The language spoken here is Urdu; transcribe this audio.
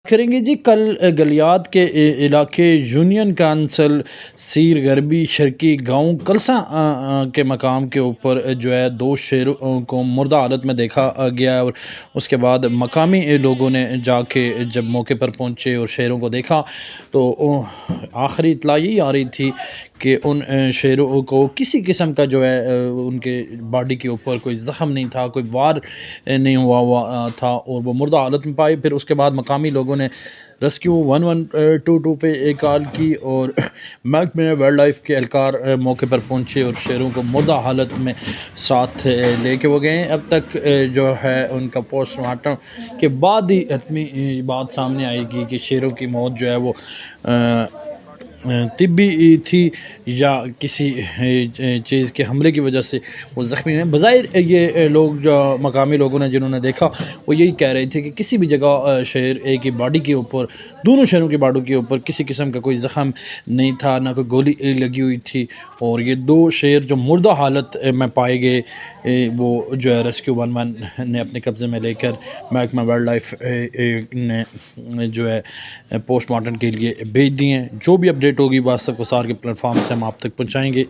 کریں گے جی کل گلیات کے علاقے یونین کونسل سیر غربی شرقی گاؤں کلسا کے مقام کے اوپر جو ہے دو شیروں کو مردہ حالت میں دیکھا گیا، اور اس کے بعد مقامی لوگوں نے جا کے جب موقع پر پہنچے اور شیروں کو دیکھا تو آخری اطلاع یہی آ رہی تھی کہ ان شیروں کو کسی قسم کا جو ہے ان کے باڈی کے اوپر کوئی زخم نہیں تھا، کوئی وار نہیں ہوا تھا، اور وہ مردہ حالت میں پائے۔ پھر اس کے بعد مقامی لوگوں نے ریسکیو 1122 پہ ایک کال کی اور محکمہ وائلڈ لائف کے اہلکار موقع پر پہنچے اور شیروں کو مردہ حالت میں ساتھ لے کے وہ گئے ہیں۔ اب تک جو ہے ان کا پوسٹ مارٹم کے بعد ہی حتمی بات سامنے آئے گی کہ شیروں کی موت جو ہے وہ طبی تھی یا کسی چیز کے حملے کی وجہ سے وہ زخمی ہیں۔ بظاہر یہ لوگ جو مقامی لوگوں نے جنہوں نے دیکھا وہ یہی کہہ رہے تھے کہ کسی بھی جگہ شیر ایک ہی باڈی کے اوپر، دونوں شیروں کی باڈی کے اوپر کسی قسم کا کوئی زخم نہیں تھا، نہ کوئی گولی لگی ہوئی تھی، اور یہ دو شیر جو مردہ حالت میں پائے گئے وہ جو ہے ریسکیو 11 نے اپنے قبضے میں لے کر محکمہ وائلڈ لائف نے جو ہے پوسٹ مارٹم کے لیے بھیج دیے ہیں۔ جو بھی اپڈیٹ ہوگی واسطہ گسار کے پلیٹ فارم سے ہم آپ تک پہنچائیں گے۔